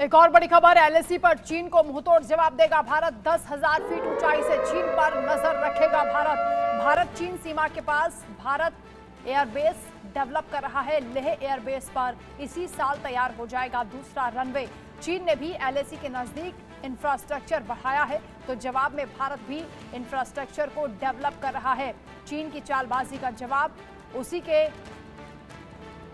एक और बड़ी खबर, एलएसी पर चीन को मुंहतोड़ जवाब देगा भारत। 10,000 फीट ऊंचाई से चीन पर नजर रखेगा भारत चीन सीमा के पास भारत एयरबेस डेवलप कर रहा है। लेह एयरबेस पर इसी साल तैयार हो जाएगा दूसरा रनवे। चीन ने भी एलएसी के नजदीक इंफ्रास्ट्रक्चर बढ़ाया है, तो जवाब में भारत भी इंफ्रास्ट्रक्चर को डेवलप कर रहा है। चीन की चालबाजी का जवाब उसी के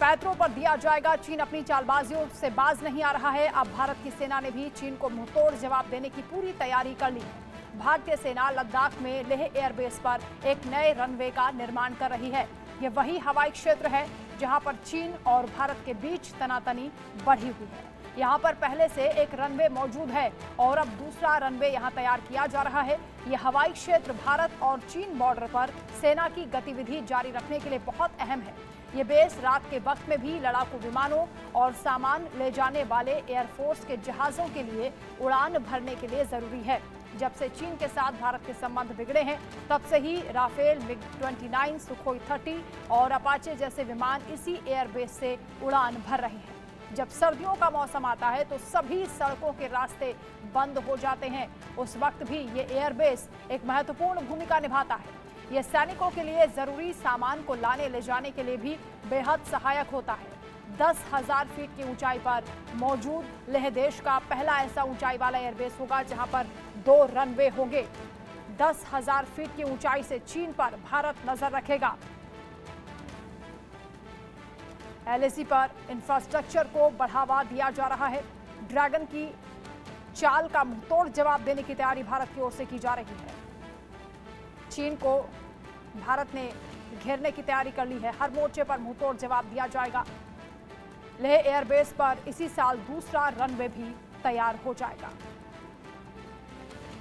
पैतरों पर दिया जाएगा। चीन अपनी चालबाजियों से बाज नहीं आ रहा है। अब भारत की सेना ने भी चीन को मुंहतोड़ जवाब देने की पूरी तैयारी कर ली है। भारतीय सेना लद्दाख में लेह एयरबेस पर एक नए रनवे का निर्माण कर रही है। यह वही हवाई क्षेत्र है जहां पर चीन और भारत के बीच तनातनी बढ़ी हुई है। यहां पर पहले से एक रनवे मौजूद है और अब दूसरा रनवे यहां तैयार किया जा रहा है। यह हवाई क्षेत्र भारत और चीन बॉर्डर पर सेना की गतिविधि जारी रखने के लिए बहुत अहम है। ये बेस रात के वक्त में भी लड़ाकू विमानों और सामान ले जाने वाले एयरफोर्स के जहाजों के लिए उड़ान भरने के लिए जरूरी है। जब से चीन के साथ भारत के संबंध बिगड़े हैं, तब से ही राफेल, MiG-29, सुखोई 30 और अपाचे जैसे विमान इसी एयरबेस से उड़ान भर रहे हैं। जब सर्दियों का मौसम आता है तो सभी सड़कों के रास्ते बंद हो जाते हैं। उस वक्त भी ये एयरबेस एक महत्वपूर्ण भूमिका निभाता है। यह सैनिकों के लिए जरूरी सामान को लाने ले जाने के लिए भी बेहद सहायक होता है। 10,000 फीट की ऊंचाई पर मौजूद लेह देश का पहला ऐसा ऊंचाई वाला एयरबेस होगा जहां पर 2 रनवे होंगे। 10,000 फीट की ऊंचाई से चीन पर भारत नजर रखेगा। एलएसी पर इंफ्रास्ट्रक्चर को बढ़ावा दिया जा रहा है। ड्रैगन की चाल का मुंहतोड़ जवाब देने की तैयारी भारत की ओर से की जा रही है। चीन को भारत ने घेरने की तैयारी कर ली है। हर मोर्चे पर मुंहतोड़ जवाब दिया जाएगा। लेह एयरबेस पर इसी साल दूसरा रनवे भी तैयार हो जाएगा।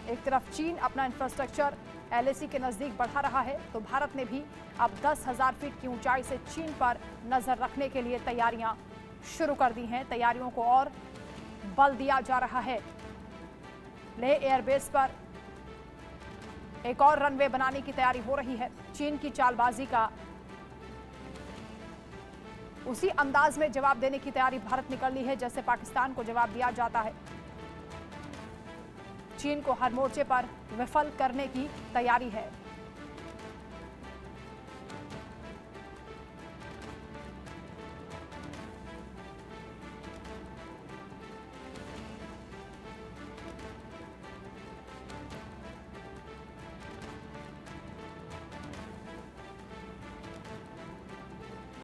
एक तरफ चीन अपना इंफ्रास्ट्रक्चर एलएसी के नजदीक बढ़ा रहा है, तो भारत ने भी अब 10,000 फीट की ऊंचाई से चीन पर नजर रखने के लिए तैयारियां शुरू कर दी हैं। तैयारियों को और बल दिया जा रहा है। लेह एयरबेस पर एक और रनवे बनाने की तैयारी हो रही है। चीन की चालबाजी का उसी अंदाज में जवाब देने की तैयारी भारत ने कर ली है जैसे पाकिस्तान को जवाब दिया जाता है। चीन को हर मोर्चे पर विफल करने की तैयारी है।